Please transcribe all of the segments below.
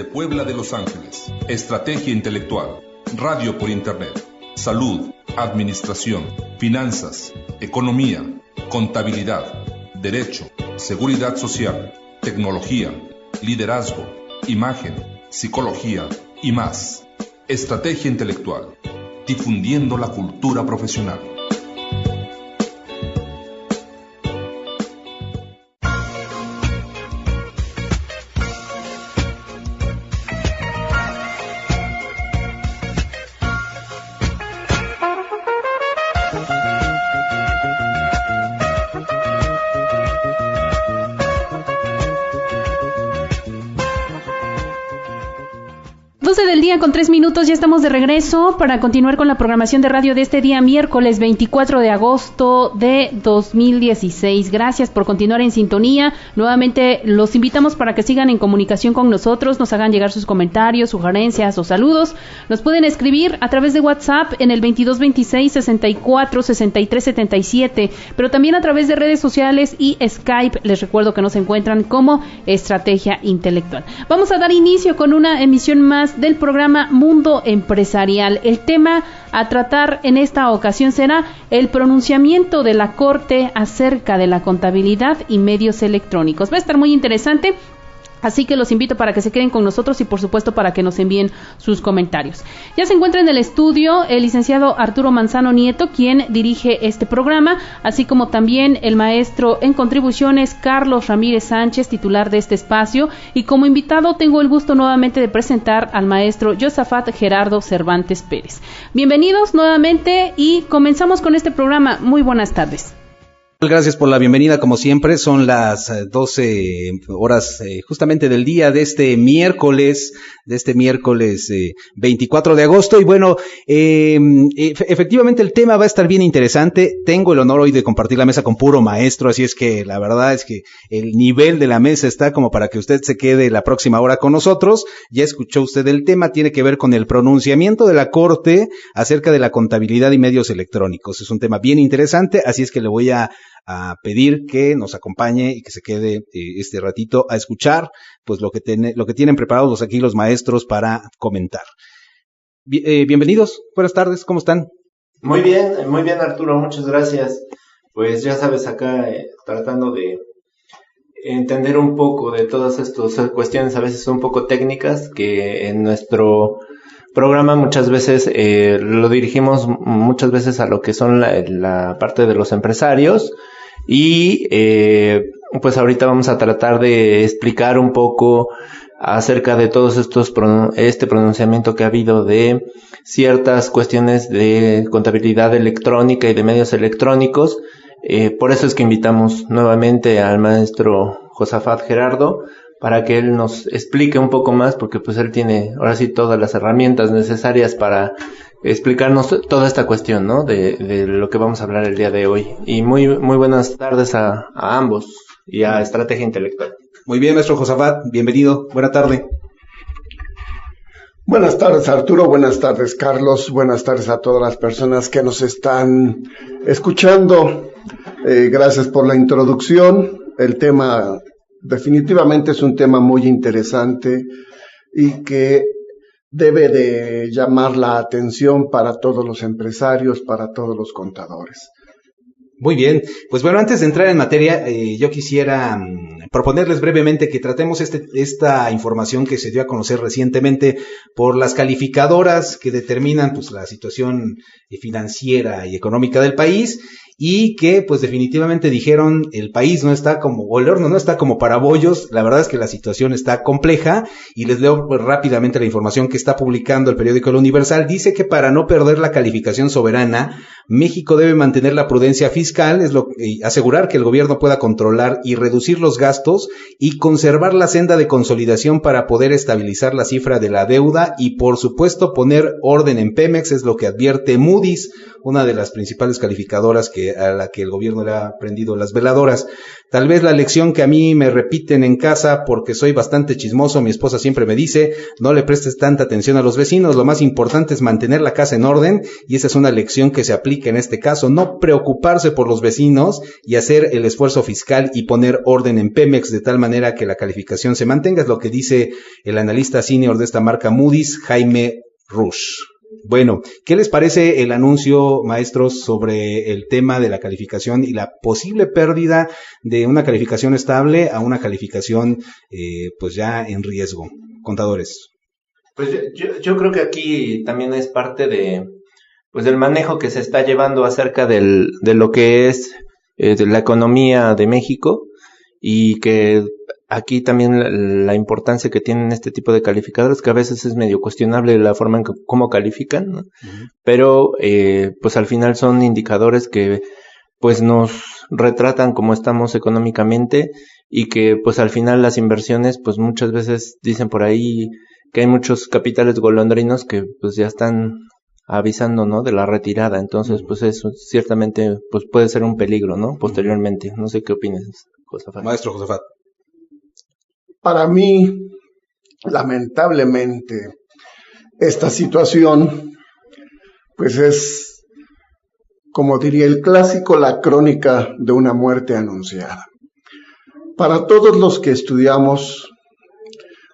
Desde Puebla de Los Ángeles, Estrategia Intelectual, Radio por Internet, Salud, Administración, Finanzas, Economía, Contabilidad, Derecho, Seguridad Social, Tecnología, Liderazgo, Imagen, Psicología y más. Estrategia Intelectual, difundiendo la cultura profesional. Del día con 3 minutos, ya estamos de regreso para continuar con la programación de radio de este día miércoles 24 de agosto de 2016. Gracias por continuar en sintonía. Nuevamente los invitamos para que sigan en comunicación con nosotros, nos hagan llegar sus comentarios, sugerencias o saludos. Nos pueden escribir a través de WhatsApp en el 2226-64-6377, pero también a través de redes sociales y Skype. Les recuerdo que nos encuentran como Estrategia Intelectual. Vamos a dar inicio con una emisión más del programa Mundo Empresarial. El tema a tratar en esta ocasión será el pronunciamiento de la Corte acerca de la contabilidad y medios electrónicos. Va a estar muy interesante. Así que los invito para que se queden con nosotros y por supuesto para que nos envíen sus comentarios. Ya se encuentra en el estudio el licenciado Arturo Manzano Nieto, quien dirige este programa, así como también el maestro en contribuciones Carlos Ramírez Sánchez, titular de este espacio. Y como invitado tengo el gusto nuevamente de presentar al maestro Josafat Gerardo Cervantes Pérez. Bienvenidos nuevamente y comenzamos con este programa. Muy buenas tardes. Gracias por la bienvenida, como siempre. Son las 12 horas justamente del día de este miércoles 24 de agosto. Y bueno, efectivamente el tema va a estar bien interesante. Tengo el honor hoy de compartir la mesa con puro maestro, así es que la verdad es que el nivel de la mesa está como para que usted se quede la próxima hora con nosotros. Ya escuchó usted el tema, tiene que ver con el pronunciamiento de la Corte acerca de la contabilidad y medios electrónicos. Es un tema bien interesante, así es que le voy a pedir que nos acompañe y que se quede este ratito a escuchar pues lo que tienen preparados aquí los maestros para comentar. Bienvenidos, buenas tardes, ¿cómo están? Muy bien Arturo, muchas gracias. Pues ya sabes, acá tratando de entender un poco de todas estas cuestiones a veces un poco técnicas que en nuestro programa muchas veces lo dirigimos muchas veces a lo que son la parte de los empresarios y pues ahorita vamos a tratar de explicar un poco acerca de todos estos pronunciamiento que ha habido de ciertas cuestiones de contabilidad electrónica y de medios electrónicos. Por eso es que invitamos nuevamente al maestro Josafat Gerardo para que él nos explique un poco más, porque pues él tiene ahora sí todas las herramientas necesarias para explicarnos toda esta cuestión, ¿no? De lo que vamos a hablar el día de hoy. Y muy buenas tardes a ambos y a Estrategia Intelectual. Muy bien, maestro Josafat, bienvenido, buena tarde. Buenas tardes, Arturo, buenas tardes, Carlos, buenas tardes a todas las personas que nos están escuchando. Gracias por la introducción. El tema definitivamente es un tema muy interesante y que debe de llamar la atención para todos los empresarios, para todos los contadores. Muy bien, pues bueno, antes de entrar en materia, yo quisiera proponerles brevemente que tratemos esta información que se dio a conocer recientemente por las calificadoras que determinan pues la situación financiera y económica del país, y que pues definitivamente dijeron el país no está como, o el horno no está como para bollos. La verdad es que la situación está compleja, y les leo pues rápidamente la información que está publicando el periódico El Universal. Dice que para no perder la calificación soberana, México debe mantener la prudencia fiscal, asegurar que el gobierno pueda controlar y reducir los gastos y conservar la senda de consolidación para poder estabilizar la cifra de la deuda y por supuesto poner orden en Pemex, es lo que advierte Moody's. una de las principales calificadoras a la que el gobierno le ha prendido las veladoras. Tal vez la lección que a mí me repiten en casa, porque soy bastante chismoso, mi esposa siempre me dice, no le prestes tanta atención a los vecinos, lo más importante es mantener la casa en orden, y esa es una lección que se aplica en este caso, no preocuparse por los vecinos y hacer el esfuerzo fiscal y poner orden en Pemex de tal manera que la calificación se mantenga, es lo que dice el analista senior de esta marca Moody's, Jaime Rush. Bueno, ¿qué les parece el anuncio, maestros, sobre el tema de la calificación y la posible pérdida de una calificación estable a una calificación pues ya en riesgo? Contadores. Pues yo creo que aquí también es parte del manejo que se está llevando acerca de lo que es de la economía de México, y que aquí también la importancia que tienen este tipo de calificadores, que a veces es medio cuestionable la forma en cómo califican, ¿no? Uh-huh. Pero pues al final son indicadores que pues nos retratan cómo estamos económicamente, y que pues al final las inversiones pues muchas veces dicen por ahí que hay muchos capitales golondrinos que pues ya están avisando, ¿no?, de la retirada. Entonces pues eso ciertamente pues puede ser un peligro, ¿no?, posteriormente. No sé qué opinas, Josafat. Maestro Josafat. Para mí, lamentablemente, esta situación, pues es, como diría el clásico, la crónica de una muerte anunciada. Para todos los que estudiamos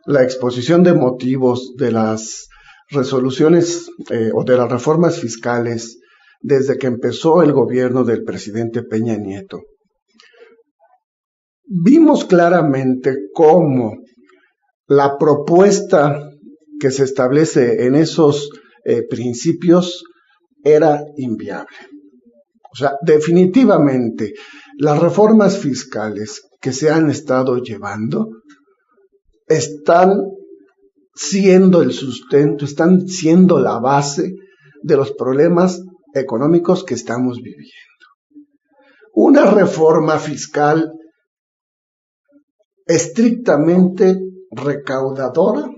la exposición de motivos de las resoluciones o de las reformas fiscales desde que empezó el gobierno del presidente Peña Nieto, vimos claramente cómo la propuesta que se establece en esos principios era inviable. O sea, definitivamente, las reformas fiscales que se han estado llevando están siendo el sustento, están siendo la base de los problemas económicos que estamos viviendo. Una reforma fiscal estrictamente recaudadora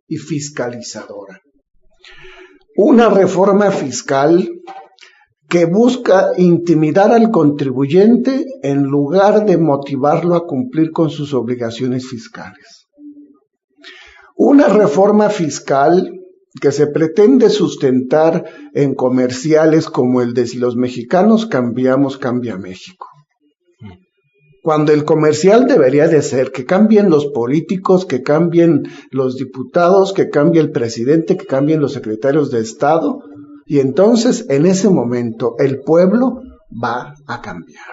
y fiscalizadora. Una reforma fiscal que busca intimidar al contribuyente en lugar de motivarlo a cumplir con sus obligaciones fiscales. Una reforma fiscal que se pretende sustentar en comerciales como el de "si los mexicanos cambiamos, cambia México". Cuando el comercial debería de ser que cambien los políticos, que cambien los diputados, que cambie el presidente, que cambien los secretarios de Estado, y entonces en ese momento el pueblo va a cambiar.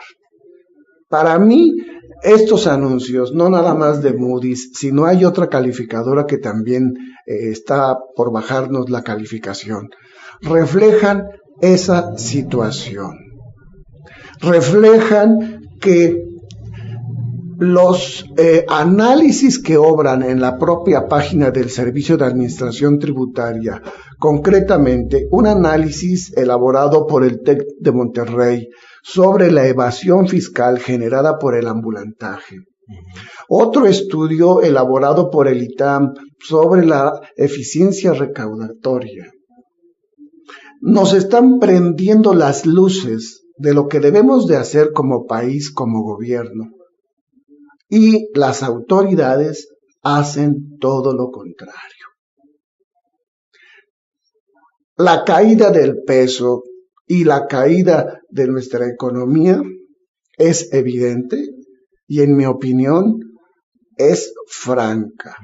Para mí, estos anuncios, no nada más de Moody's, sino hay otra calificadora que también está por bajarnos la calificación, reflejan esa situación. Reflejan que los análisis que obran en la propia página del Servicio de Administración Tributaria, concretamente un análisis elaborado por el TEC de Monterrey sobre la evasión fiscal generada por el ambulantaje. Otro estudio elaborado por el ITAM sobre la eficiencia recaudatoria. Nos están prendiendo las luces de lo que debemos de hacer como país, como gobierno. Y las autoridades hacen todo lo contrario. La caída del peso y la caída de nuestra economía es evidente y, en mi opinión, es franca.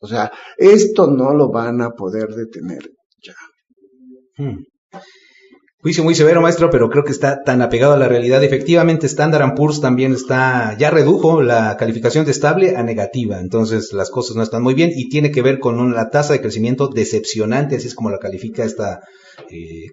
O sea, esto no lo van a poder detener ya. Juicio muy severo, maestro, pero creo que está tan apegado a la realidad. Efectivamente, Standard & Poor's también ya redujo la calificación de estable a negativa. Entonces, las cosas no están muy bien y tiene que ver con la tasa de crecimiento decepcionante, así es como la califica esta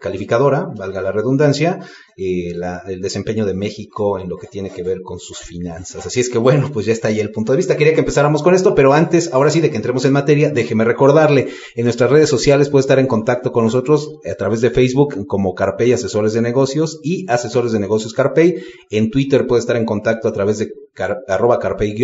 calificadora, valga la redundancia, el desempeño de México en lo que tiene que ver con sus finanzas. Así es que bueno, pues ya está ahí el punto de vista. Quería que empezáramos con esto, pero antes, ahora sí, de que entremos en materia, déjeme recordarle, en nuestras redes sociales puede estar en contacto con nosotros a través de Facebook como Carpey Asesores de Negocios y Asesores de Negocios Carpey. En Twitter puede estar en contacto a través de @carpey_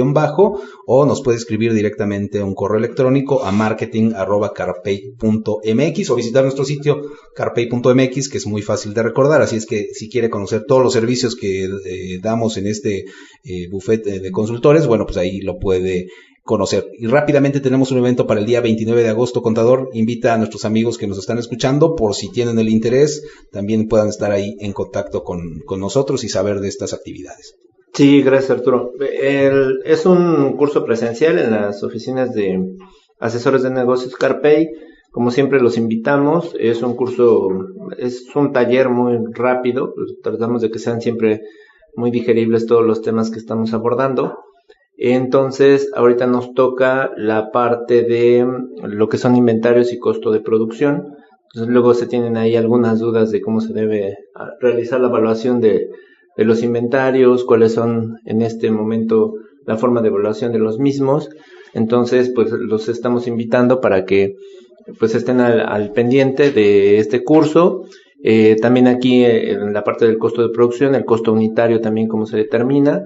o nos puede escribir directamente un correo electrónico a marketing@carpey.mx o visitar nuestro sitio carpey.mx, que es muy fácil de recordar. Así es que si quiere conocer todos los servicios que damos en este buffet de consultores, bueno, pues ahí lo puede conocer. Y rápidamente tenemos un evento para el día 29 de agosto, contador. Invita a nuestros amigos que nos están escuchando, por si tienen el interés, también puedan estar ahí en contacto con nosotros y saber de estas actividades. Sí, gracias, Arturo. Es un curso presencial en las oficinas de asesores de negocios Carpey. Como siempre los invitamos. Es un taller muy rápido. Tratamos de que sean siempre muy digeribles todos los temas que estamos abordando. Entonces, ahorita nos toca la parte de lo que son inventarios y costo de producción. Entonces, luego se tienen ahí algunas dudas de cómo se debe realizar la evaluación de los inventarios, cuáles son en este momento la forma de evaluación de los mismos. Entonces, pues los estamos invitando para que pues estén al pendiente de este curso. También aquí en la parte del costo de producción, el costo unitario también cómo se determina.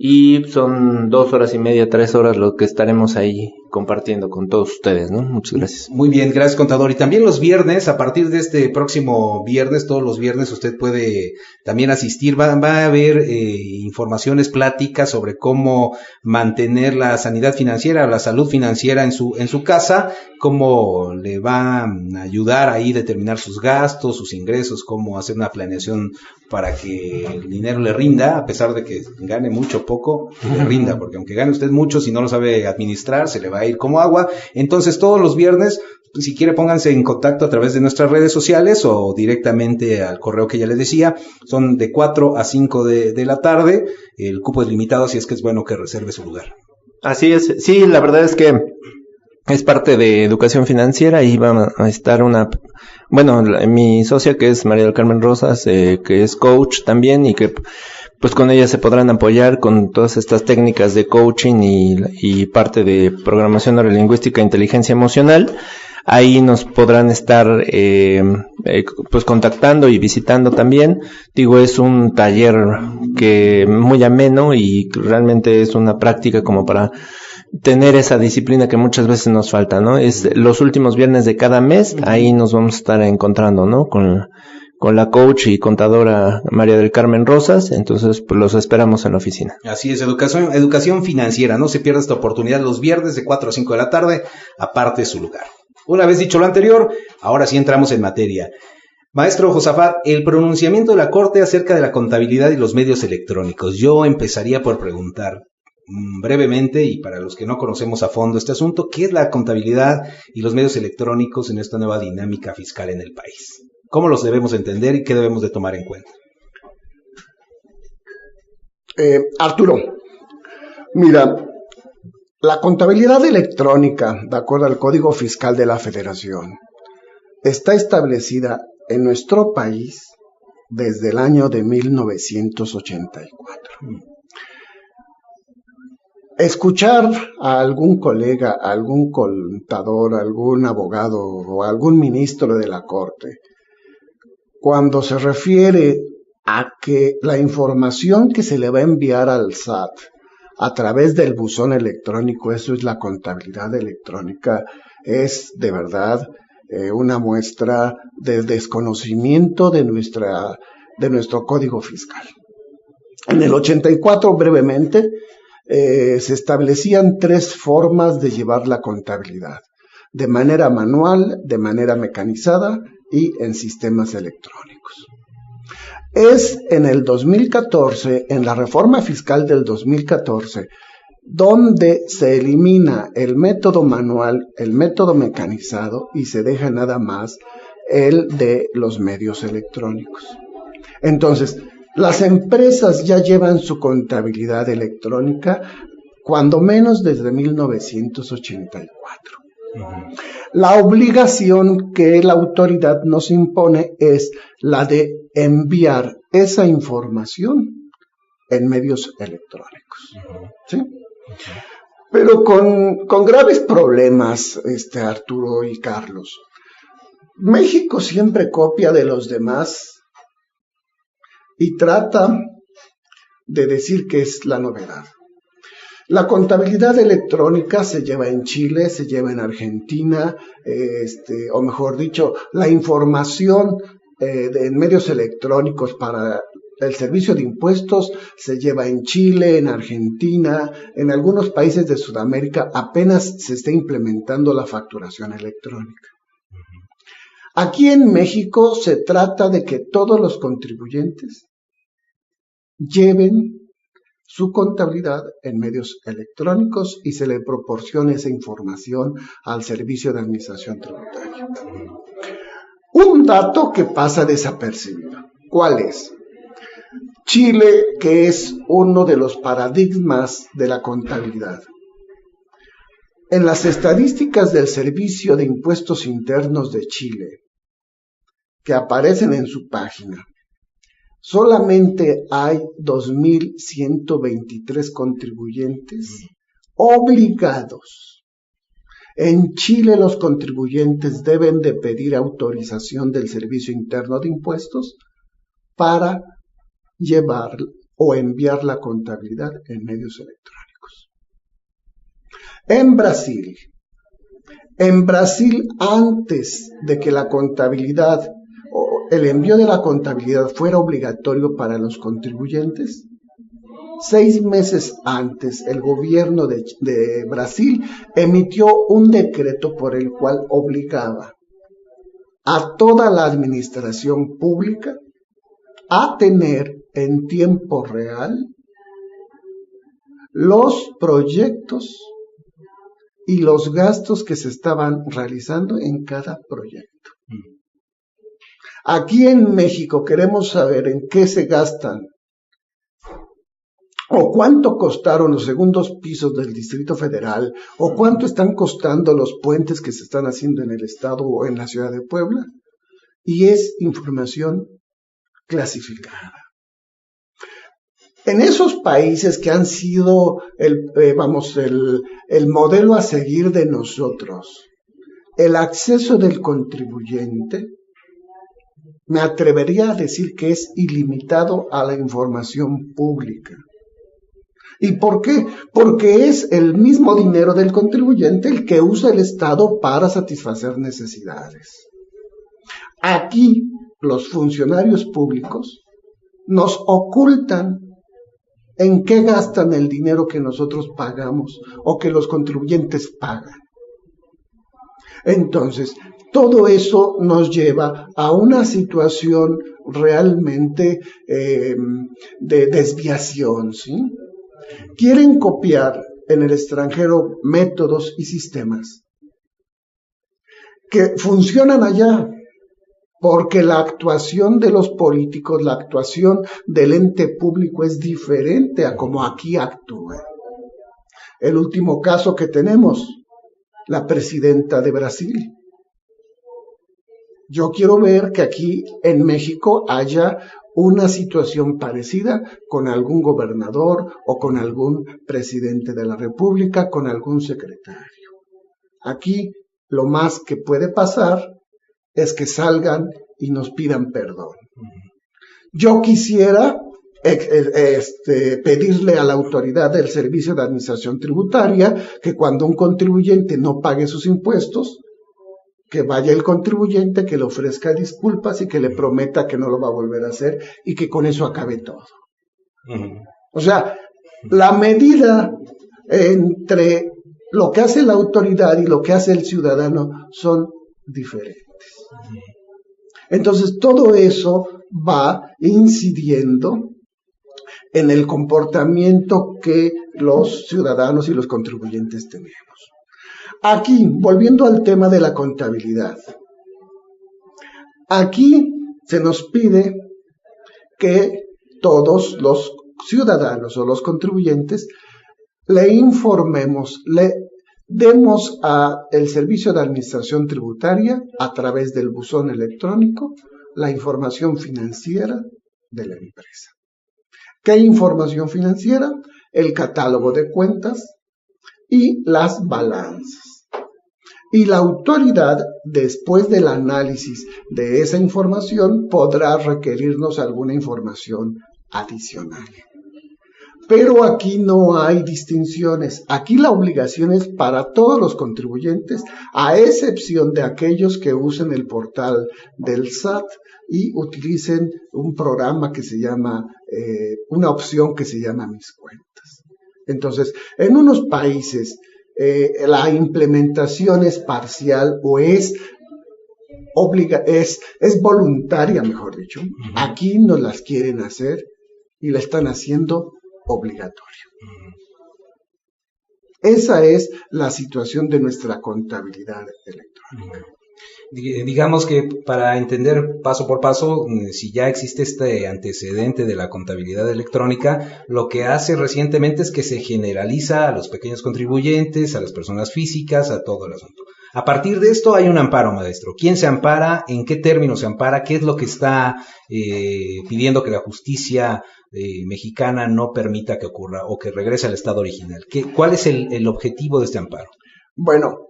Y son 2 horas y media, 3 horas lo que estaremos ahí compartiendo con todos ustedes, ¿no? Muchas gracias. Muy bien, gracias, contador. Y también los viernes, a partir de este próximo viernes, todos los viernes usted puede también asistir. Va a haber informaciones, pláticas sobre cómo mantener la sanidad financiera, la salud financiera en su casa, cómo le va a ayudar ahí a determinar sus gastos, sus ingresos, cómo hacer una planeación para que el dinero le rinda, a pesar de que gane mucho o poco, le rinda, porque aunque gane usted mucho, si no lo sabe administrar, se le va a ir como agua. Entonces, todos los viernes, si quiere, pónganse en contacto a través de nuestras redes sociales o directamente al correo que ya les decía. Son de 4 a 5 de la tarde. El cupo es limitado, así es que es bueno que reserve su lugar. Así es. Sí, la verdad es que es parte de educación financiera y va a estar mi socia, que es María del Carmen Rosas, que es coach también, y que pues con ella se podrán apoyar con todas estas técnicas de coaching y parte de programación neurolingüística e inteligencia emocional. Ahí nos podrán estar pues contactando y visitando también. Digo, es un taller que muy ameno y realmente es una práctica como para tener esa disciplina que muchas veces nos falta, ¿no? Es los últimos viernes de cada mes, ahí nos vamos a estar encontrando, ¿no? Con la coach y contadora María del Carmen Rosas. Entonces, pues los esperamos en la oficina. Así es, educación financiera. No se pierda esta oportunidad los viernes de 4 a 5 de la tarde, aparte su lugar. Una vez dicho lo anterior, ahora sí entramos en materia. Maestro Josafat, el pronunciamiento de la Corte acerca de la contabilidad y los medios electrónicos. Yo empezaría por preguntar brevemente, y para los que no conocemos a fondo este asunto, ¿qué es la contabilidad y los medios electrónicos en esta nueva dinámica fiscal en el país? ¿Cómo los debemos entender y qué debemos de tomar en cuenta? Arturo, mira, la contabilidad electrónica, de acuerdo al Código Fiscal de la Federación, está establecida en nuestro país desde el año de 1984. Escuchar a algún colega, a algún contador, a algún abogado o a algún ministro de la Corte, cuando se refiere a que la información que se le va a enviar al SAT a través del buzón electrónico, eso es la contabilidad electrónica, es de verdad una muestra de desconocimiento de nuestro Código Fiscal. En el 84, brevemente, se establecían 3 formas de llevar la contabilidad: de manera manual, de manera mecanizada y en sistemas electrónicos. Es en el 2014, en la reforma fiscal del 2014, donde se elimina el método manual, el método mecanizado, y se deja nada más el de los medios electrónicos. Entonces, las empresas ya llevan su contabilidad electrónica cuando menos desde 1984. La obligación que la autoridad nos impone es la de enviar esa información en medios electrónicos. ¿Sí? Pero con graves problemas, Arturo y Carlos. México siempre copia de los demás y trata de decir que es la novedad. La contabilidad electrónica se lleva en Chile, se lleva en Argentina, o mejor dicho, la información en medios electrónicos para el servicio de impuestos se lleva en Chile, en Argentina, en algunos países de Sudamérica apenas se está implementando la facturación electrónica. Aquí en México se trata de que todos los contribuyentes lleven su contabilidad en medios electrónicos y se le proporcione esa información al Servicio de Administración Tributaria. Un dato que pasa desapercibido. ¿Cuál es? Chile, que es uno de los paradigmas de la contabilidad. En las estadísticas del Servicio de Impuestos Internos de Chile, que aparecen en su página, solamente hay 2.123 contribuyentes obligados. En Chile los contribuyentes deben de pedir autorización del Servicio Interno de Impuestos para llevar o enviar la contabilidad en medios electrónicos. En Brasil, antes de que la contabilidad o el envío de la contabilidad fuera obligatorio para los contribuyentes, 6 meses antes el gobierno de Brasil emitió un decreto por el cual obligaba a toda la administración pública a tener en tiempo real los proyectos y los gastos que se estaban realizando en cada proyecto. Aquí en México queremos saber en qué se gastan o cuánto costaron los segundos pisos del Distrito Federal o cuánto están costando los puentes que se están haciendo en el estado o en la ciudad de Puebla, y es información clasificada. En esos países que han sido el modelo a seguir de nosotros, el acceso del contribuyente, me atrevería a decir que es ilimitado a la información pública. ¿Y por qué? Porque es el mismo dinero del contribuyente el que usa el Estado para satisfacer necesidades. Aquí los funcionarios públicos nos ocultan en qué gastan el dinero que nosotros pagamos o que los contribuyentes pagan. Entonces, todo eso nos lleva a una situación realmente de desviación, ¿sí? Quieren copiar en el extranjero métodos y sistemas que funcionan allá, porque la actuación de los políticos, la actuación del ente público es diferente a como aquí actúa. El último caso que tenemos, la presidenta de Brasil. Yo quiero ver que aquí en México haya una situación parecida con algún gobernador o con algún presidente de la República, con algún secretario. Aquí lo más que puede pasar es que salgan y nos pidan perdón. Yo quisiera pedirle a la autoridad del Servicio de Administración Tributaria que cuando un contribuyente no pague sus impuestos, que vaya el contribuyente, que le ofrezca disculpas y que le prometa que no lo va a volver a hacer y que con eso acabe todo. O sea, la medida entre lo que hace la autoridad y lo que hace el ciudadano son diferentes. Entonces, todo eso va incidiendo en el comportamiento que los ciudadanos y los contribuyentes tenemos. Aquí, volviendo al tema de la contabilidad, aquí se nos pide que todos los ciudadanos o los contribuyentes le informemos, le demos al Servicio de Administración Tributaria, a través del buzón electrónico, la información financiera de la empresa. ¿Qué información financiera? El catálogo de cuentas y las balanzas. Y la autoridad, después del análisis de esa información, podrá requerirnos alguna información adicional. Pero aquí no hay distinciones. Aquí la obligación es para todos los contribuyentes, a excepción de aquellos que usen el portal del SAT y utilicen un programa que se llama, una opción que se llama Mis Cuentas. Entonces, en unos países la implementación es parcial o es voluntaria, mejor dicho. Aquí no las quieren hacer y la están haciendo obligatoria. Esa es la situación de nuestra contabilidad electrónica. Digamos que para entender paso por paso, si ya existe este antecedente de la contabilidad electrónica, lo que hace recientemente es que se generaliza a los pequeños contribuyentes, a las personas físicas, a todo el asunto. A partir de esto hay un amparo, maestro. ¿Quién se ampara? ¿En qué términos se ampara? ¿Qué es lo que está pidiendo que la justicia mexicana no permita que ocurra o que regrese al estado original? ¿Cuál es el objetivo de este amparo? Bueno,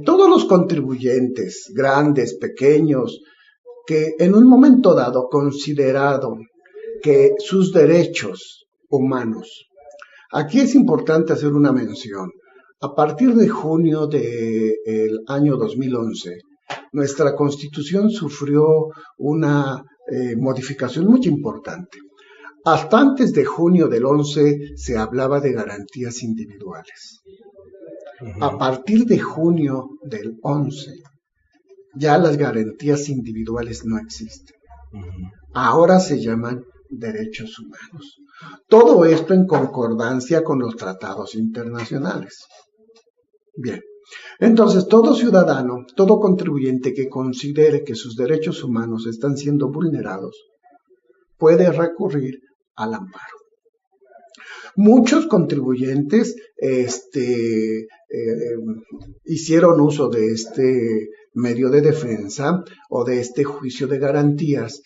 todos los contribuyentes, grandes, pequeños, que en un momento dado consideraron que sus derechos humanos, aquí es importante hacer una mención. A partir de junio del año 2011, nuestra Constitución sufrió una modificación muy importante. Hasta antes de junio del 11 se hablaba de garantías individuales. A partir de junio del 11, ya las garantías individuales no existen. Ahora se llaman derechos humanos. Todo esto en concordancia con los tratados internacionales. Bien, entonces todo ciudadano, todo contribuyente que considere que sus derechos humanos están siendo vulnerados, puede recurrir al amparo. Muchos contribuyentes hicieron uso de este medio de defensa o de este juicio de garantías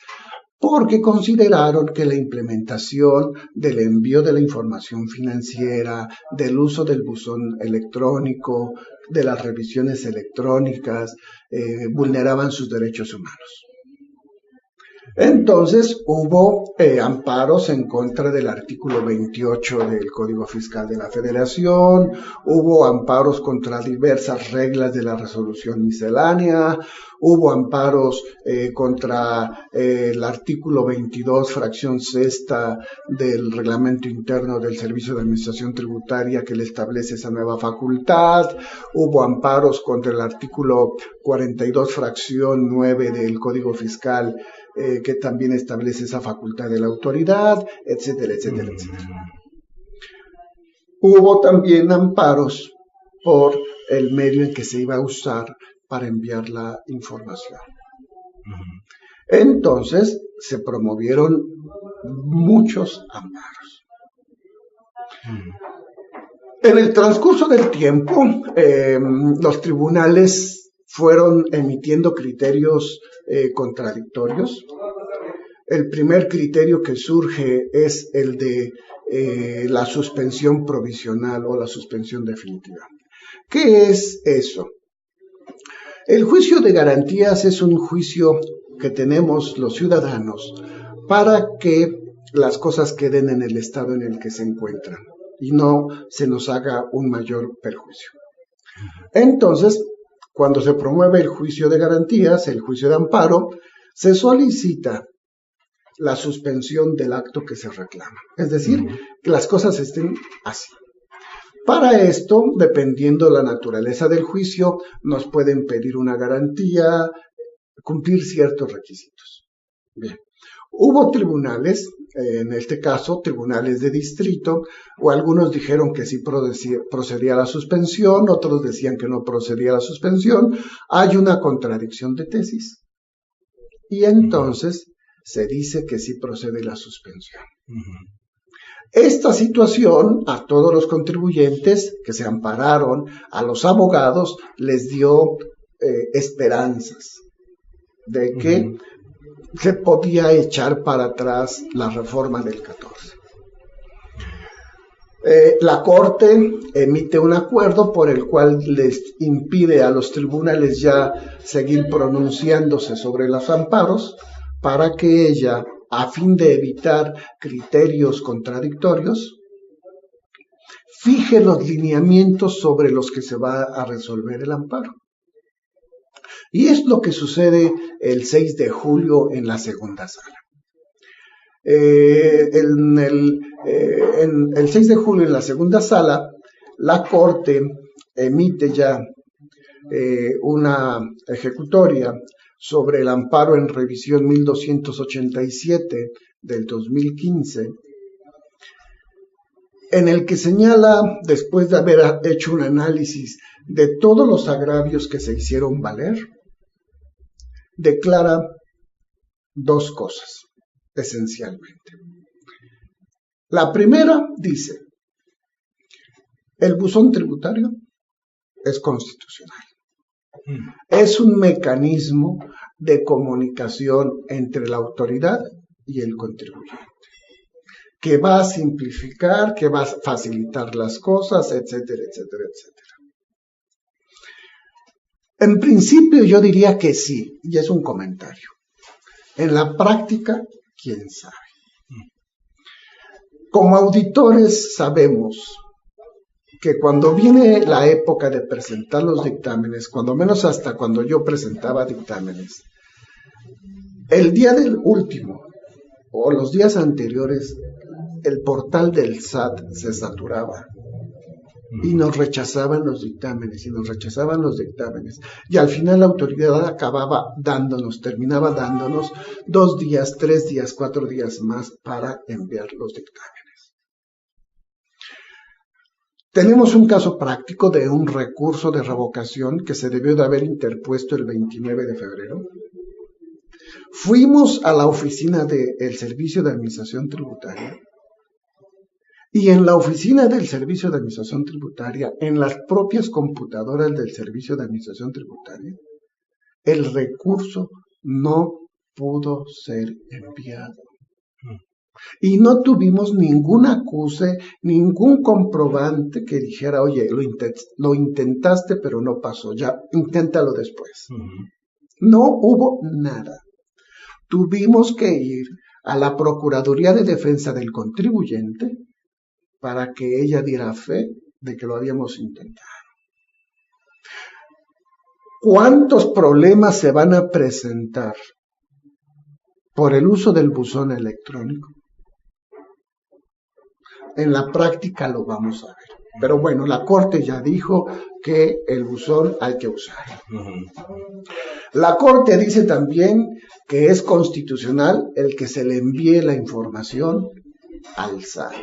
porque consideraron que la implementación del envío de la información financiera, del uso del buzón electrónico, de las revisiones electrónicas, vulneraban sus derechos humanos. Entonces hubo amparos en contra del artículo 28 del Código Fiscal de la Federación, hubo amparos contra diversas reglas de la resolución miscelánea, hubo amparos contra el artículo 22, fracción sexta del reglamento interno del Servicio de Administración Tributaria que le establece esa nueva facultad, hubo amparos contra el artículo 42, fracción 9 del Código Fiscal que también establece esa facultad de la autoridad, etcétera, etcétera, etcétera. Hubo también amparos por el medio en que se iba a usar para enviar la información. Entonces se promovieron muchos amparos. En el transcurso del tiempo, los tribunales fueron emitiendo criterios contradictorios. El primer criterio que surge es el de la suspensión provisional o la suspensión definitiva. ¿Qué es eso? El juicio de garantías es un juicio que tenemos los ciudadanos para que las cosas queden en el estado en el que se encuentran y no se nos haga un mayor perjuicio. Entonces, cuando se promueve el juicio de garantías, el juicio de amparo, se solicita la suspensión del acto que se reclama. Es decir, que las cosas estén así. Para esto, dependiendo la naturaleza del juicio, nos pueden pedir una garantía, cumplir ciertos requisitos. Bien. Hubo tribunales, en este caso tribunales de distrito, o algunos dijeron que sí procedía la suspensión, otros decían que no procedía la suspensión. Hay una contradicción de tesis. Y entonces se dice que sí procede la suspensión. Esta situación a todos los contribuyentes que se ampararon, a los abogados, les dio esperanzas de que se podía echar para atrás la reforma del 14. La Corte emite un acuerdo por el cual les impide a los tribunales ya seguir pronunciándose sobre los amparos para que ella a fin de evitar criterios contradictorios, fije los lineamientos sobre los que se va a resolver el amparo. Y es lo que sucede el 6 de julio en la segunda sala. El 6 de julio en la segunda sala, la Corte emite ya una ejecutoria sobre el amparo en revisión 1287 del 2015, en el que señala, después de haber hecho un análisis de todos los agravios que se hicieron valer, declara dos cosas, esencialmente. La primera dice, el buzón tributario es constitucional. Es un mecanismo de comunicación entre la autoridad y el contribuyente, que va a simplificar, que va a facilitar las cosas, etcétera, etcétera, etcétera. En principio yo diría que sí, y es un comentario. En la práctica, quién sabe. Como auditores sabemos que cuando viene la época de presentar los dictámenes, cuando menos hasta cuando yo presentaba dictámenes, el día del último o los días anteriores, el portal del SAT se saturaba y nos rechazaban los dictámenes y al final la autoridad terminaba dándonos 2 días, 3 días, 4 días más para enviar los dictámenes. Tenemos un caso práctico de un recurso de revocación que se debió de haber interpuesto el 29 de febrero. Fuimos a la oficina del Servicio de Administración Tributaria y en la oficina del Servicio de Administración Tributaria, en las propias computadoras del Servicio de Administración Tributaria, el recurso no pudo ser enviado. Y no tuvimos ningún acuse, ningún comprobante que dijera, oye, lo intentaste pero no pasó, ya inténtalo después. No hubo nada. Tuvimos que ir a la Procuraduría de Defensa del Contribuyente para que ella diera fe de que lo habíamos intentado. ¿Cuántos problemas se van a presentar por el uso del buzón electrónico? En la práctica lo vamos a ver. Pero bueno, la Corte ya dijo que el buzón hay que usarlo. La Corte dice también que es constitucional el que se le envíe la información al SAT,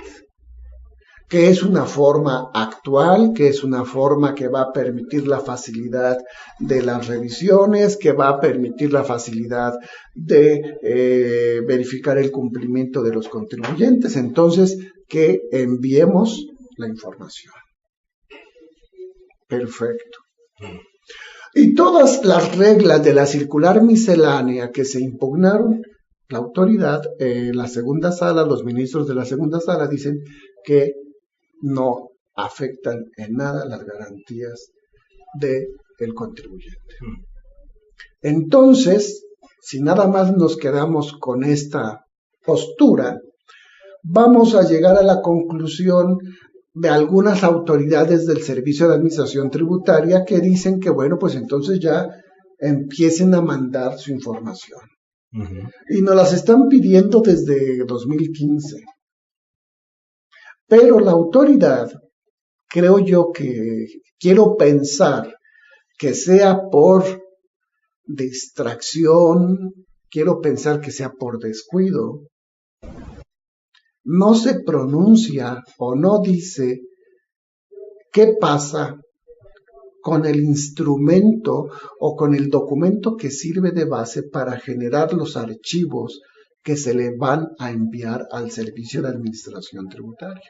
que es una forma actual, que es una forma que va a permitir la facilidad de las revisiones, que va a permitir la facilidad de verificar el cumplimiento de los contribuyentes. Entonces, que enviemos la información. Perfecto. Y todas las reglas de la circular miscelánea que se impugnaron, la autoridad, la segunda sala, los ministros de la segunda sala dicen que no afectan en nada las garantías del contribuyente. Entonces, si nada más nos quedamos con esta postura, vamos a llegar a la conclusión de algunas autoridades del Servicio de Administración Tributaria que dicen que, bueno, pues entonces ya empiecen a mandar su información. Y nos las están pidiendo desde 2015. Pero la autoridad, creo yo que quiero pensar que sea por distracción, quiero pensar que sea por descuido, no se pronuncia o no dice qué pasa con el instrumento o con el documento que sirve de base para generar los archivos que se le van a enviar al Servicio de Administración Tributaria.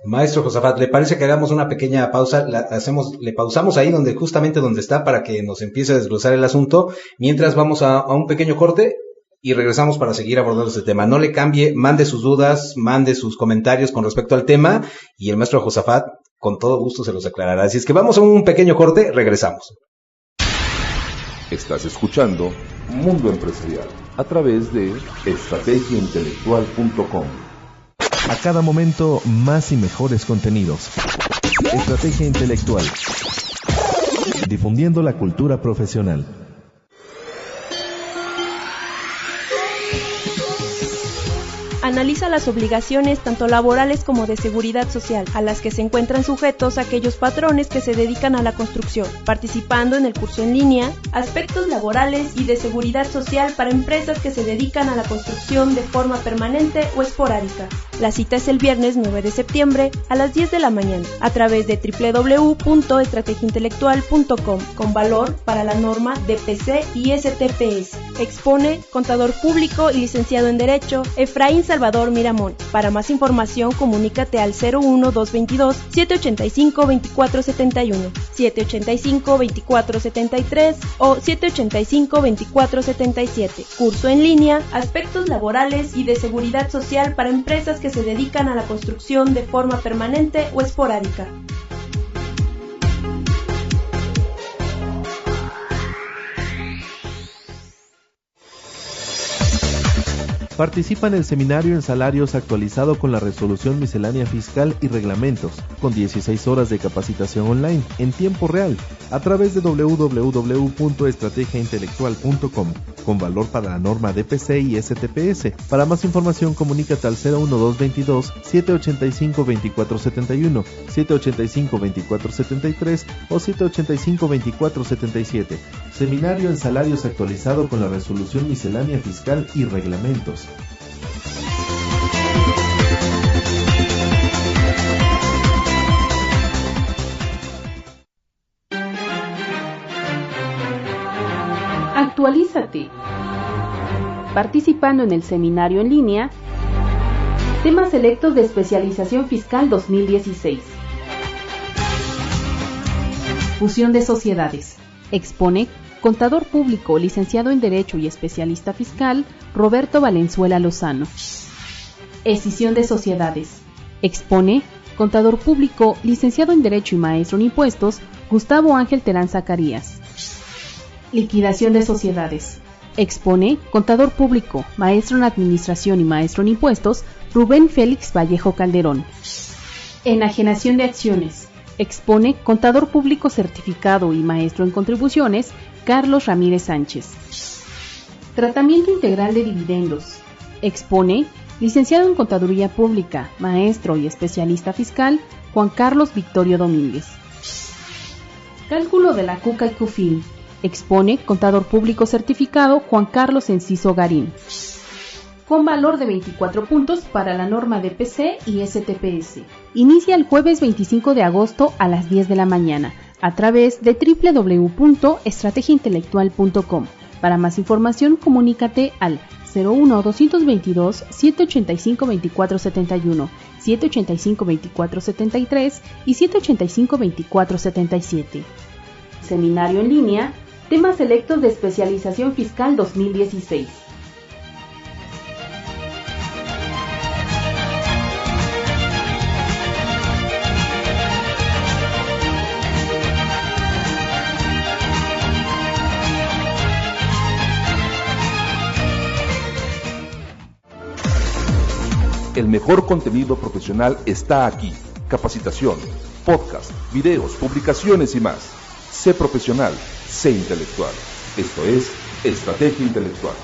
Maestro Josafat, ¿le parece que hagamos una pequeña pausa? Le pausamos ahí justamente donde está para que nos empiece a desglosar el asunto, mientras vamos a un pequeño corte y regresamos para seguir abordando este tema. No le cambie, mande sus dudas, mande sus comentarios con respecto al tema y el maestro Josafat con todo gusto se los aclarará. Así es que vamos a un pequeño corte, regresamos. Estás escuchando Mundo Empresarial a través de estrategiaintelectual.com. A cada momento, más y mejores contenidos. Estrategia Intelectual. Difundiendo la cultura profesional. Analiza las obligaciones tanto laborales como de seguridad social a las que se encuentran sujetos aquellos patrones que se dedican a la construcción, participando en el curso en línea Aspectos laborales y de seguridad social para empresas que se dedican a la construcción de forma permanente o esporádica. La cita es el viernes 9 de septiembre a las 10 de la mañana a través de www.estrategiaintelectual.com con valor para la norma DPC y STPS. Expone contador público y licenciado en Derecho Efraín Salvador Miramón. Para más información, comunícate al 01222-785-2471, 785-2473 o 785-2477. Curso en línea, Aspectos laborales y de seguridad social para empresas que se dedican a la construcción de forma permanente o esporádica. Participa en el seminario en salarios actualizado con la resolución miscelánea fiscal y reglamentos, con 16 horas de capacitación online en tiempo real a través de www.estrategiaintelectual.com con valor para la norma DPC y STPS. Para más información, comunícate al 01222-785-2471, 785-2473 o 785-2477. Seminario en salarios actualizado con la resolución miscelánea fiscal y reglamentos. Actualízate. Participando en el seminario en línea Temas selectos de especialización fiscal 2016. Fusión de sociedades. Expone contador público, licenciado en Derecho y especialista fiscal, Roberto Valenzuela Lozano. Escisión de sociedades. Expone contador público, licenciado en Derecho y maestro en Impuestos, Gustavo Ángel Terán Zacarías. Liquidación de sociedades. Expone contador público, maestro en Administración y maestro en Impuestos, Rubén Félix Vallejo Calderón. Enajenación de acciones. Expone contador público certificado y maestro en Contribuciones, Carlos Ramírez Sánchez. Tratamiento integral de dividendos. Expone licenciado en Contaduría Pública, maestro y especialista fiscal, Juan Carlos Victorio Domínguez. Cálculo de la CUCA y CUFIN. Expone contador público certificado, Juan Carlos Enciso Garín. Con valor de 24 puntos para la norma DPC y STPS. Inicia el jueves 25 de agosto a las 10 de la mañana a través de www.estrategiaintelectual.com. Para más información, comunícate al 01222-785-2471, 785-2473 y 785-2477. Seminario en línea, temas selectos de especialización fiscal 2016. El mejor contenido profesional está aquí. Capacitación, podcast, videos, publicaciones y más. Sé profesional, sé intelectual. Esto es Estrategia Intelectual.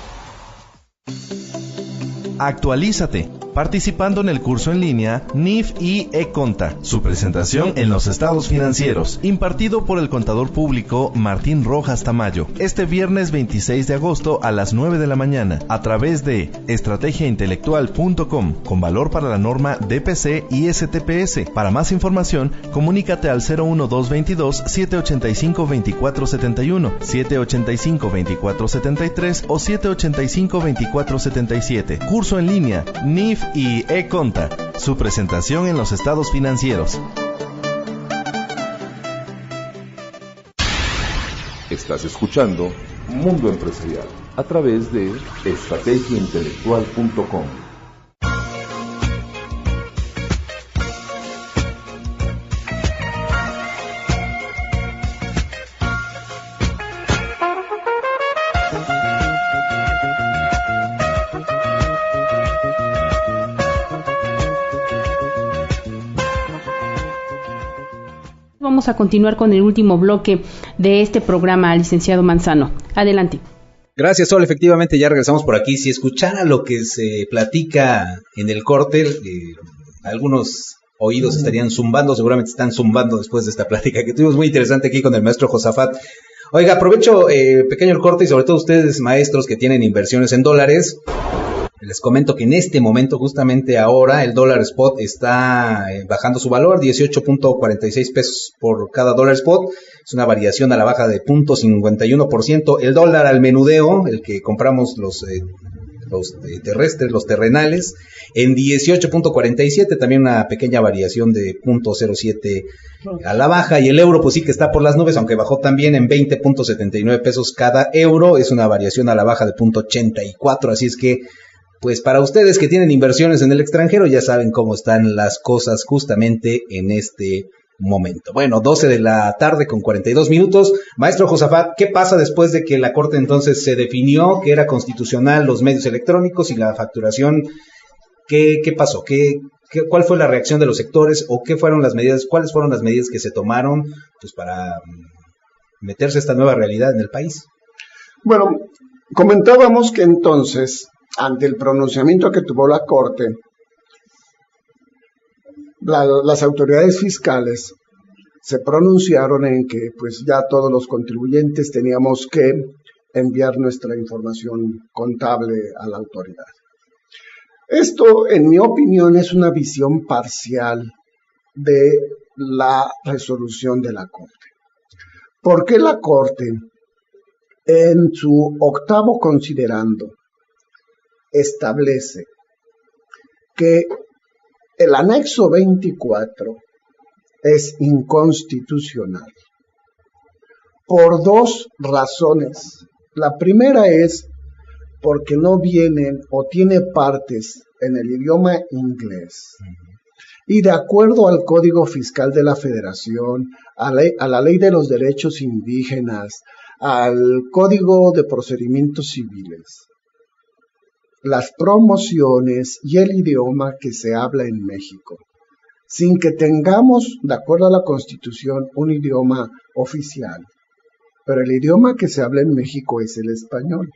Actualízate, participando en el curso en línea NIF y eConta, su presentación en los estados financieros, impartido por el contador público Martín Rojas Tamayo, este viernes 26 de agosto a las 9 de la mañana, a través de estrategiaintelectual.com, con valor para la norma DPC y STPS. Para más información, comunícate al 01222-785-2471, 785-2473 o 785-2477. Curso en línea, NIF y eConta, su presentación en los estados financieros. Estás escuchando Mundo Empresarial a través de estrategiaintelectual.com. Vamos a continuar con el último bloque de este programa, licenciado Manzano. Adelante. Gracias, Sol. Efectivamente, ya regresamos por aquí. Si escuchara lo que se platica en el corte, algunos oídos estarían zumbando, seguramente están zumbando después de esta plática que tuvimos muy interesante aquí con el maestro Josafat. Oiga, aprovecho pequeño el corte y sobre todo ustedes, maestros que tienen inversiones en dólares, les comento que en este momento, justamente ahora, el dólar spot está bajando su valor, 18.46 pesos por cada dólar spot. Es una variación a la baja de 0.51%. El dólar al menudeo, el que compramos los terrestres, los terrenales, en 18.47, también una pequeña variación de 0.07 a la baja. Y el euro, pues sí que está por las nubes, aunque bajó también en 20.79 pesos cada euro. Es una variación a la baja de 0.84, así es que pues para ustedes que tienen inversiones en el extranjero ya saben cómo están las cosas justamente en este momento. Bueno, 12 de la tarde con 42 minutos. Maestro Josafat, ¿qué pasa después de que la Corte entonces se definió que era constitucional los medios electrónicos y la facturación? ¿Qué pasó? ¿Cuál fue la reacción de los sectores o cuáles fueron las medidas que se tomaron pues para meterse a esta nueva realidad en el país? Bueno, comentábamos que entonces, ante el pronunciamiento que tuvo la Corte, las autoridades fiscales se pronunciaron en que pues ya todos los contribuyentes teníamos que enviar nuestra información contable a la autoridad. Esto, en mi opinión, es una visión parcial de la resolución de la Corte. ¿Por qué la Corte, en su octavo considerando, establece que el anexo 24 es inconstitucional? Por dos razones. La primera es porque no vienen o tiene partes en el idioma inglés. Y de acuerdo al Código Fiscal de la Federación, a la Ley de los Derechos Indígenas, al Código de Procedimientos Civiles, las promociones y el idioma que se habla en México, sin que tengamos, de acuerdo a la Constitución, un idioma oficial, pero el idioma que se habla en México es el español.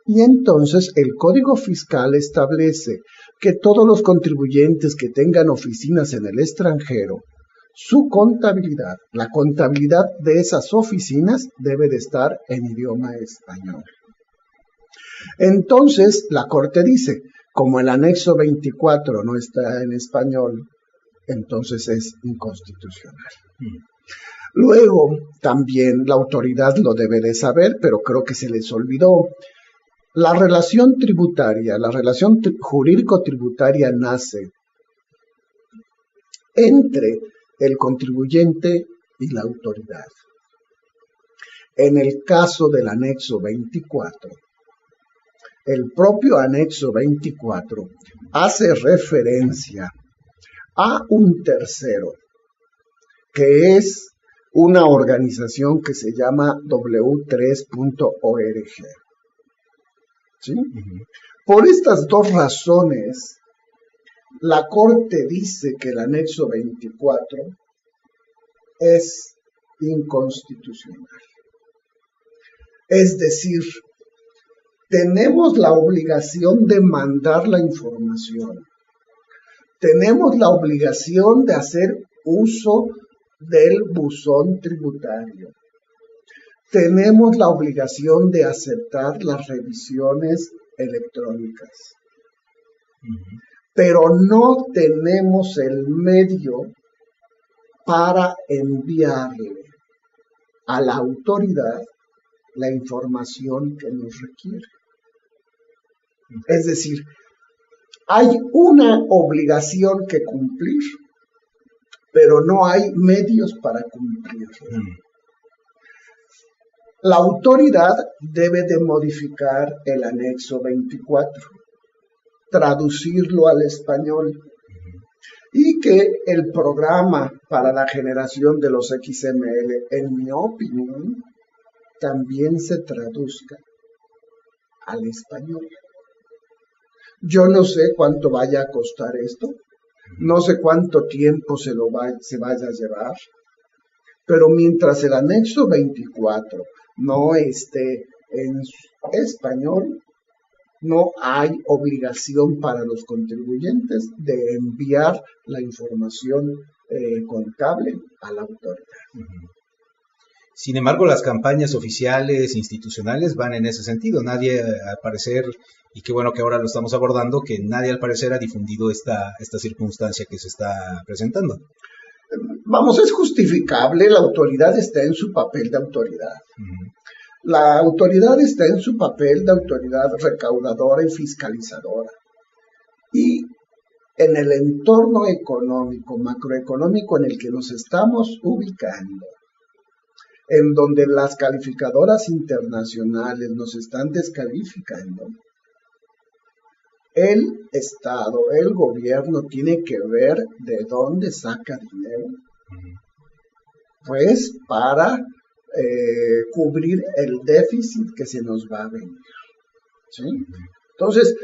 Y entonces el Código Fiscal establece que todos los contribuyentes que tengan oficinas en el extranjero, su contabilidad, la contabilidad de esas oficinas debe de estar en idioma español. Entonces, la Corte dice, como el anexo 24 no está en español, entonces es inconstitucional. Luego, también la autoridad lo debe de saber, pero creo que se les olvidó. La relación tributaria, la relación jurídico-tributaria nace entre el contribuyente y la autoridad. En el caso del anexo 24, el propio anexo 24 hace referencia a un tercero, que es una organización que se llama W3.org. ¿Sí? Por estas dos razones, la Corte dice que el anexo 24 es inconstitucional. Es decir, tenemos la obligación de mandar la información. Tenemos la obligación de hacer uso del buzón tributario. Tenemos la obligación de aceptar las revisiones electrónicas. Pero no tenemos el medio para enviarle a la autoridad la información que nos requiere. Es decir, hay una obligación que cumplir, pero no hay medios para cumplirla. La autoridad debe de modificar el anexo 24, traducirlo al español y que el programa para la generación de los XML, en mi opinión, también se traduzca al español. Yo no sé cuánto vaya a costar esto, no sé cuánto tiempo se vaya a llevar, Pero mientras el anexo 24 no esté en español, no hay obligación para los contribuyentes de enviar la información contable a la autoridad. Sin embargo, las campañas oficiales, institucionales, van en ese sentido. Nadie, al parecer, y qué bueno que ahora lo estamos abordando, que nadie al parecer ha difundido esta circunstancia que se está presentando. Vamos, es justificable, la autoridad está en su papel de autoridad. La autoridad está en su papel de autoridad recaudadora y fiscalizadora. Y en el entorno económico, macroeconómico en el que nos estamos ubicando, en donde las calificadoras internacionales nos están descalificando, el Estado, el gobierno tiene que ver de dónde saca dinero, pues para cubrir el déficit que se nos va a venir, ¿sí? Entonces,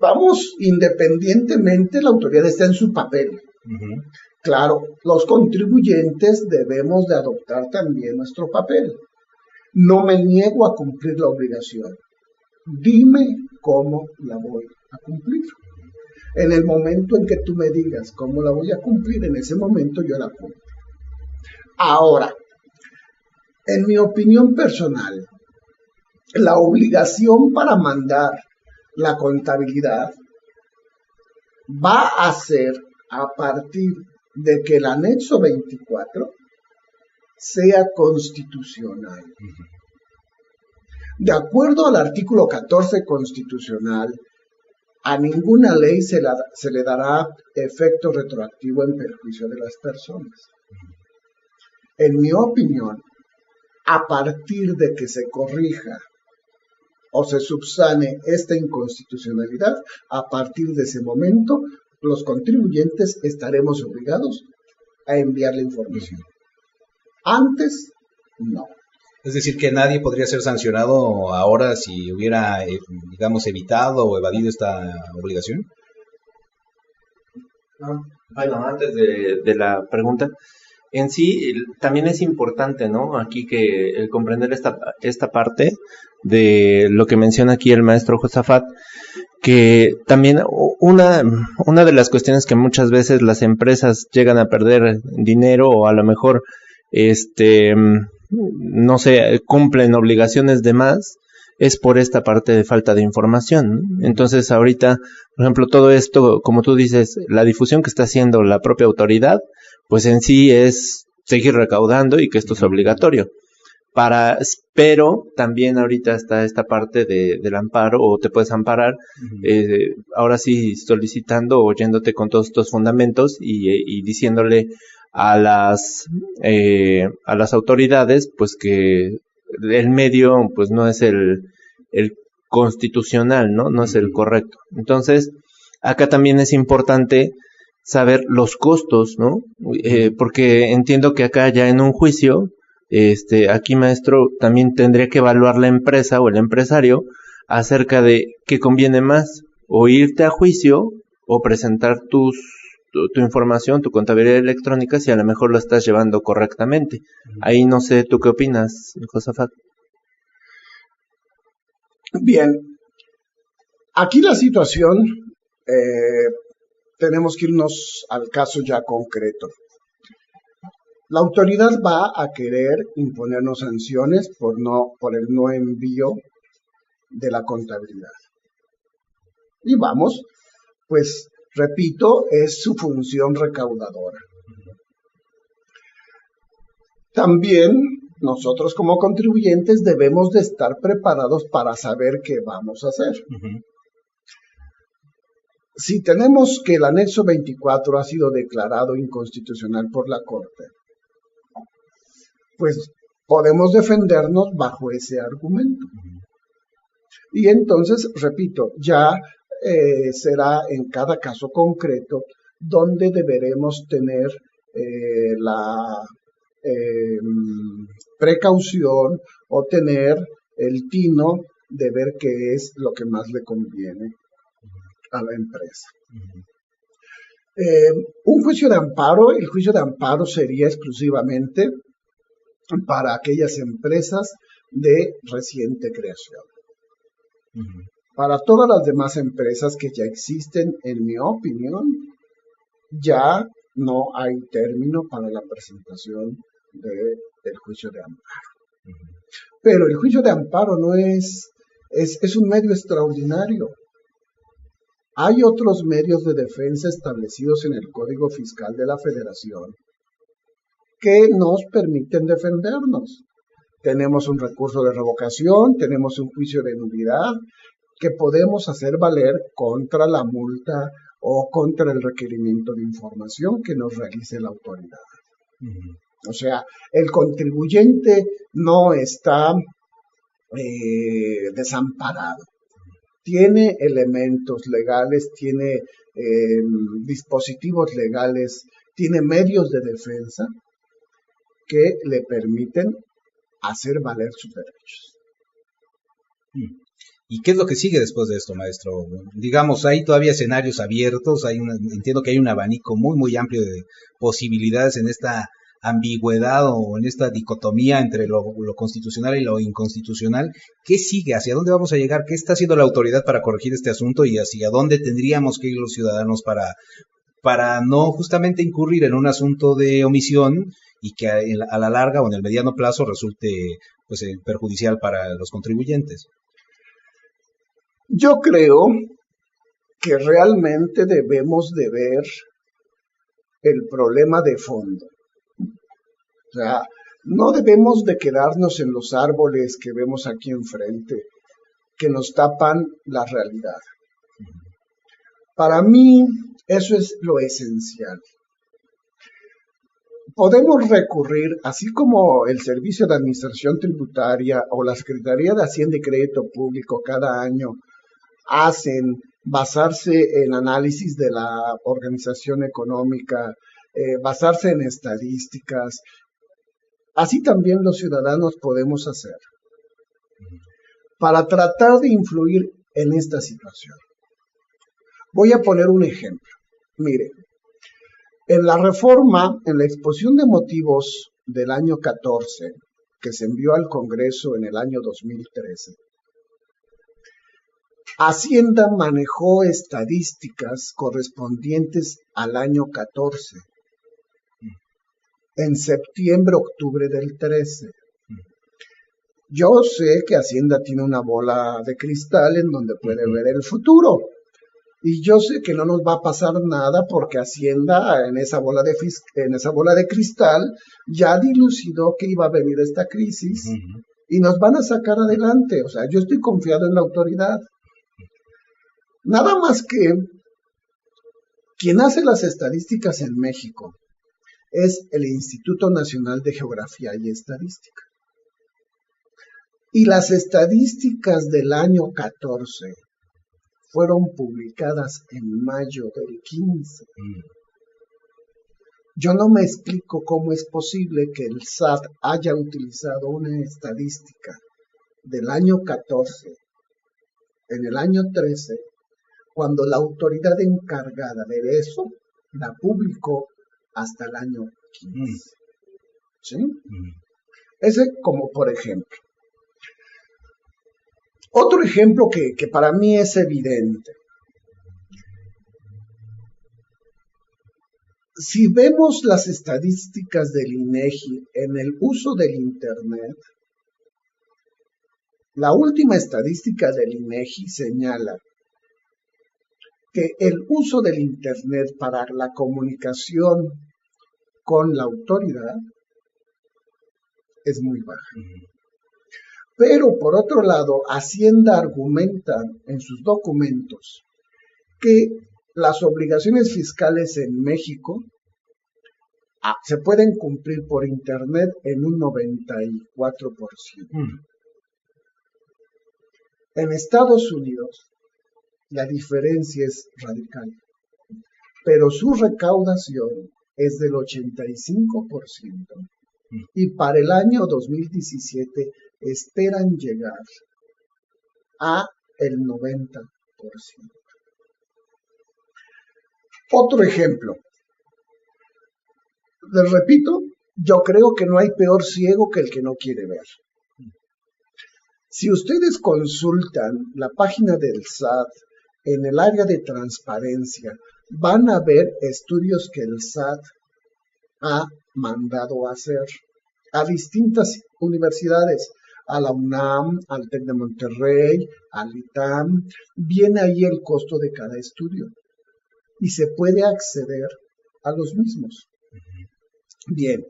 vamos, independientemente, la autoridad está en su papel. Claro, los contribuyentes debemos de adoptar también nuestro papel. No me niego a cumplir la obligación. Dime cómo la voy a cumplir. En el momento en que tú me digas cómo la voy a cumplir, en ese momento yo la cumplo. Ahora, en mi opinión personal, la obligación para mandar la contabilidad va a ser a partir de que el anexo 24 sea constitucional. De acuerdo al artículo 14 constitucional, a ninguna ley se le dará efecto retroactivo en perjuicio de las personas. En mi opinión, a partir de que se corrija o se subsane esta inconstitucionalidad, a partir de ese momento, los contribuyentes estaremos obligados a enviar la información. Antes, no. Es decir, que nadie podría ser sancionado ahora si hubiera, digamos, evitado o evadido esta obligación. Bueno, antes de la pregunta, en sí también es importante, ¿no? Aquí que el comprender esta parte de lo que menciona aquí el maestro Josafat, que también una de las cuestiones que muchas veces las empresas llegan a perder dinero o a lo mejor no sé, cumplen obligaciones de más, es por esta parte de falta de información, ¿no? Entonces ahorita, por ejemplo, todo esto, como tú dices, la difusión que está haciendo la propia autoridad, pues en sí es seguir recaudando y que esto es obligatorio. Pero también ahorita está esta parte del amparo, o te puedes amparar, ahora sí solicitando o yéndote con todos estos fundamentos y diciéndole a las autoridades pues que el medio pues no es el constitucional, no es el correcto. Entonces acá también es importante saber los costos, ¿no? Porque entiendo que acá ya en un juicio, aquí maestro, también tendría que evaluar la empresa o el empresario acerca de qué conviene más, o irte a juicio o presentar tu información, tu contabilidad electrónica, si a lo mejor lo estás llevando correctamente. Ahí no sé, ¿tú qué opinas, Josafat? Bien, aquí la situación, tenemos que irnos al caso ya concreto. La autoridad va a querer imponernos sanciones por el no envío de la contabilidad. Y vamos, pues, repito, es su función recaudadora. También nosotros como contribuyentes debemos de estar preparados para saber qué vamos a hacer. Si tenemos que el anexo 24 ha sido declarado inconstitucional por la Corte, pues podemos defendernos bajo ese argumento. Y entonces, repito, ya será en cada caso concreto donde deberemos tener la precaución o tener el tino de ver qué es lo que más le conviene a la empresa. Un juicio de amparo, el juicio de amparo sería exclusivamente para aquellas empresas de reciente creación. Para todas las demás empresas que ya existen, en mi opinión, ya no hay término para la presentación del juicio de amparo. Pero el juicio de amparo no es un medio extraordinario. Hay otros medios de defensa establecidos en el Código Fiscal de la Federación que nos permiten defendernos. Tenemos un recurso de revocación, tenemos un juicio de nulidad que podemos hacer valer contra la multa o contra el requerimiento de información que nos realice la autoridad. O sea, el contribuyente no está desamparado. Tiene elementos legales, tiene dispositivos legales, tiene medios de defensa que le permiten hacer valer sus derechos. ¿Y qué es lo que sigue después de esto, maestro? Digamos, hay todavía escenarios abiertos, entiendo que hay un abanico muy, muy amplio de posibilidades en esta ambigüedad o en esta dicotomía entre lo constitucional y lo inconstitucional. ¿Qué sigue? ¿Hacia dónde vamos a llegar? ¿Qué está haciendo la autoridad para corregir este asunto y hacia dónde tendríamos que ir los ciudadanos para no justamente incurrir en un asunto de omisión y que a la larga o en el mediano plazo resulte pues perjudicial para los contribuyentes? Yo creo que realmente debemos de ver el problema de fondo. O sea, no debemos de quedarnos en los árboles que vemos aquí enfrente, que nos tapan la realidad. Para mí, eso es lo esencial. Podemos recurrir, así como el Servicio de Administración Tributaria o la Secretaría de Hacienda y Crédito Público cada año hacen, basarse en análisis de la organización económica, basarse en estadísticas. Así también los ciudadanos podemos hacer para tratar de influir en esta situación. Voy a poner un ejemplo. Mire, en la reforma, en la exposición de motivos del año 14, que se envió al Congreso en el año 2013, Hacienda manejó estadísticas correspondientes al año 14, en septiembre, octubre del 13. Yo sé que Hacienda tiene una bola de cristal en donde puede ver el futuro. Y yo sé que no nos va a pasar nada porque Hacienda en esa bola de cristal ya dilucidó que iba a venir esta crisis y nos van a sacar adelante. O sea, yo estoy confiado en la autoridad. Nada más que quien hace las estadísticas en México es el Instituto Nacional de Geografía y Estadística. Y las estadísticas del año 14 fueron publicadas en mayo del 15. Yo no me explico cómo es posible que el SAT haya utilizado una estadística del año 14 en el año 13, cuando la autoridad encargada de eso la publicó hasta el año 15. ¿Sí? Ese como por ejemplo. Otro ejemplo que para mí es evidente. Si vemos las estadísticas del INEGI en el uso del Internet, la última estadística del INEGI señala que el uso del Internet para la comunicación con la autoridad es muy baja. Pero, por otro lado, Hacienda argumenta en sus documentos que las obligaciones fiscales en México se pueden cumplir por Internet en un 94%. En Estados Unidos, la diferencia es radical, pero su recaudación es del 85%. Y para el año 2017 esperan llegar a el 90%. Otro ejemplo. Les repito, Yo creo que no hay peor ciego que el que no quiere ver. Si ustedes consultan la página del SAT en el área de transparencia, van a ver estudios que el SAT ha mandado a hacer a distintas universidades, a la UNAM, al TEC de Monterrey, al ITAM. Viene ahí el costo de cada estudio y se puede acceder a los mismos. Bien,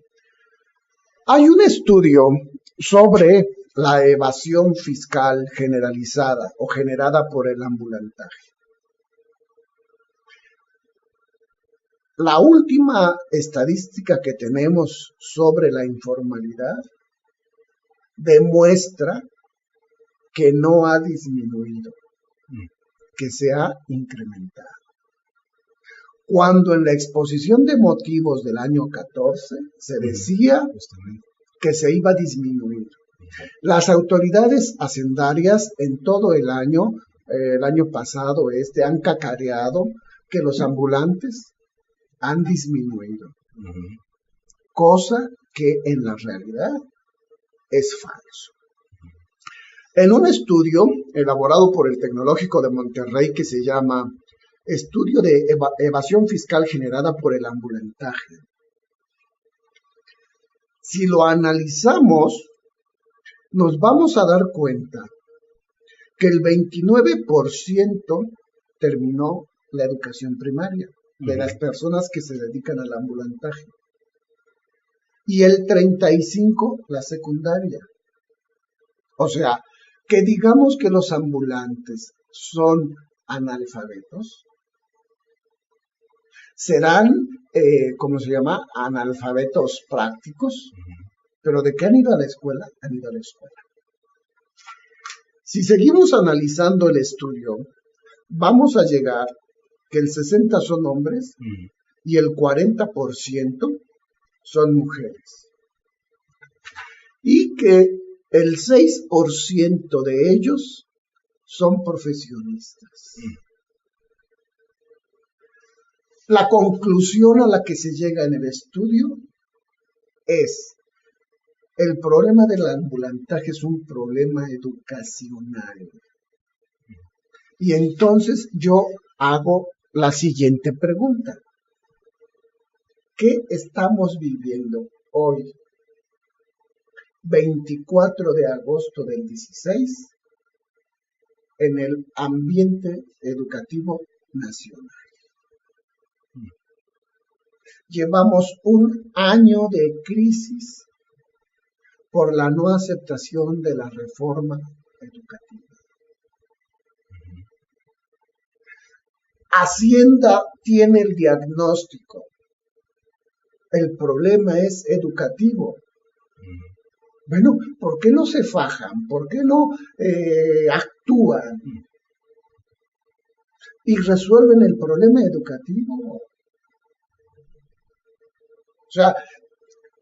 hay un estudio sobre la evasión fiscal generalizada o generada por el ambulantaje. La última estadística que tenemos sobre la informalidad demuestra que no ha disminuido, que se ha incrementado. Cuando en la exposición de motivos del año 14 se decía que se iba a disminuir. Las autoridades hacendarias en todo el año pasado han cacareado que los ambulantes han disminuido, cosa que en la realidad es falso. En un estudio elaborado por el Tecnológico de Monterrey que se llama Estudio de Evasión Fiscal Generada por el Ambulantaje, si lo analizamos, nos vamos a dar cuenta que el 29% terminó la educación primaria de las personas que se dedican al ambulantaje y el 35% la secundaria. O sea, que digamos que los ambulantes son analfabetos, serán, analfabetos prácticos, pero ¿de qué han ido a la escuela? Han ido a la escuela. Si seguimos analizando el estudio, vamos a llegar que el 60% son hombres y el 40% son mujeres. Y que el 6% de ellos son profesionistas. La conclusión a la que se llega en el estudio es: el problema del ambulantaje es un problema educacional. Y entonces yo hago la siguiente pregunta. ¿Qué estamos viviendo hoy, 24 de agosto del 16, en el ambiente educativo nacional? Llevamos un año de crisis por la no aceptación de la reforma educativa. Hacienda tiene el diagnóstico. El problema es educativo. Bueno, ¿por qué no se fajan? ¿Por qué no actúan? Y resuelven el problema educativo. O sea,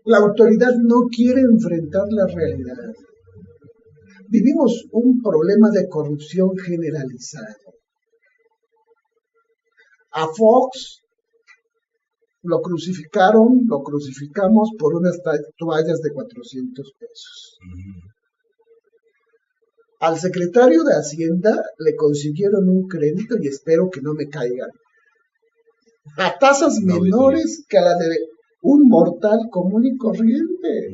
la autoridad no quiere enfrentar la realidad. Vivimos un problema de corrupción generalizado. A Fox lo crucificamos por unas toallas de 400 pesos. Al secretario de Hacienda le consiguieron un crédito, y espero que no me caigan, a tasas menores que a la de un mortal común y corriente.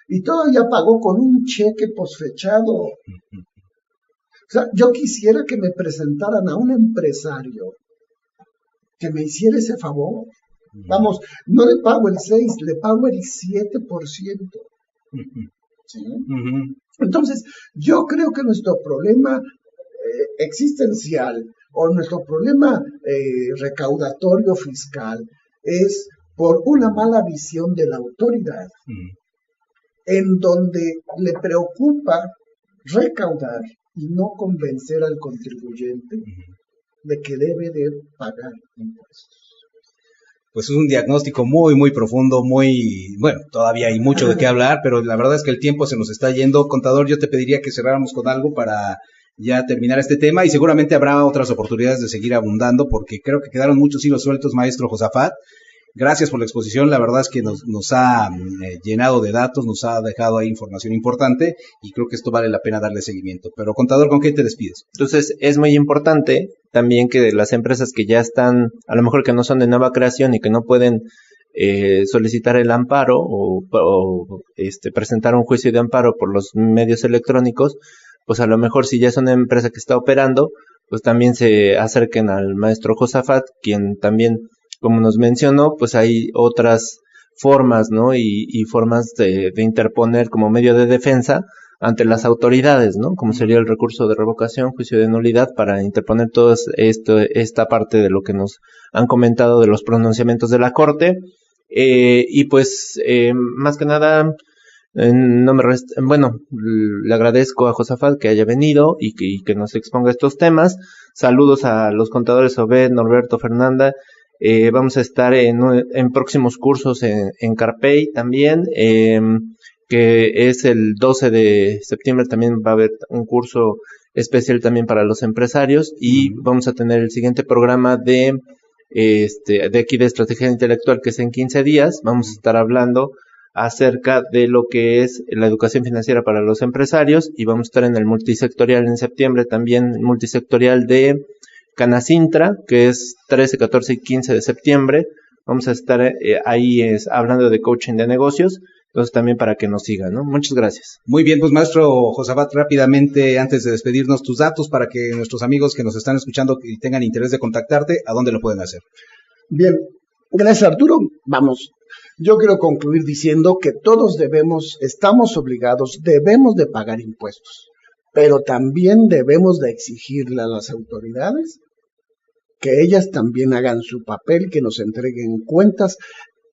Y todavía pagó con un cheque posfechado. O sea, yo quisiera que me presentaran a un empresario que me hiciera ese favor. Vamos, no le pago el 6, le pago el 7%. ¿Sí? Entonces, yo creo que nuestro problema existencial o nuestro problema recaudatorio fiscal es por una mala visión de la autoridad, en donde le preocupa recaudar y no convencer al contribuyente de que debe de pagar impuestos. Pues es un diagnóstico muy, muy profundo, todavía hay mucho de qué hablar, pero la verdad es que el tiempo se nos está yendo. Contador, yo te pediría que cerráramos con algo para ya terminar este tema, y seguramente habrá otras oportunidades de seguir abundando, porque creo que quedaron muchos hilos sueltos, maestro Josafat, Gracias por la exposición, la verdad es que nos ha llenado de datos, nos ha dejado ahí información importante y creo que esto vale la pena darle seguimiento. Pero contador, ¿con qué te despides? Entonces es muy importante también que las empresas que ya están, a lo mejor que no son de nueva creación y que no pueden solicitar el amparo o presentar un juicio de amparo por los medios electrónicos, pues a lo mejor si ya es una empresa que está operando, pues también se acerquen al maestro Josafat, quien también, como nos mencionó, pues hay otras formas, ¿no? Y formas de interponer como medio de defensa ante las autoridades, ¿no? Como sería el recurso de revocación, juicio de nulidad, para interponer toda esta parte de lo que nos han comentado de los pronunciamientos de la Corte. Y pues, más que nada, le agradezco a Josafat que haya venido y que nos exponga estos temas. Saludos a los contadores Obed, Norberto, Fernanda. Vamos a estar en próximos cursos en Carpey también, que es el 12 de septiembre. También va a haber un curso especial también para los empresarios, y vamos a tener el siguiente programa de aquí de estrategia intelectual, que es en 15 días. Vamos a estar hablando acerca de lo que es la educación financiera para los empresarios, y vamos a estar en el multisectorial en septiembre, también multisectorial de Canacintra, que es 13, 14 y 15 de septiembre. Vamos a estar ahí hablando de coaching de negocios, entonces también para que nos sigan, ¿no? Muchas gracias. Muy bien, pues maestro Josafat, rápidamente, antes de despedirnos, tus datos para que nuestros amigos que nos están escuchando y tengan interés de contactarte, ¿a dónde lo pueden hacer? Bien, gracias Arturo. Vamos, yo quiero concluir diciendo que todos estamos obligados, debemos de pagar impuestos, pero también debemos de exigirle a las autoridades que ellas también hagan su papel, que nos entreguen cuentas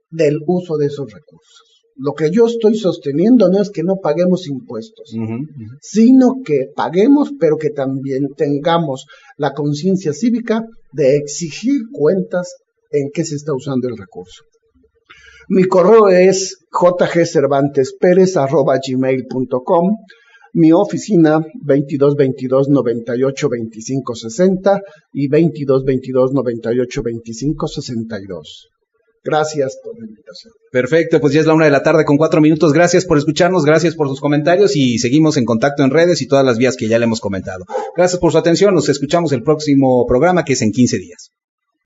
del uso de esos recursos. Lo que yo estoy sosteniendo no es que no paguemos impuestos, sino que paguemos, pero que también tengamos la conciencia cívica de exigir cuentas en qué se está usando el recurso. Mi correo es jgcervantesperez@gmail.com. Mi oficina 2222-982560 y 2222-982562. Gracias por la invitación. Perfecto, pues ya es la 1:04 p.m. Gracias por escucharnos, gracias por sus comentarios y seguimos en contacto en redes y todas las vías que ya le hemos comentado. Gracias por su atención, nos escuchamos el próximo programa, que es en 15 días.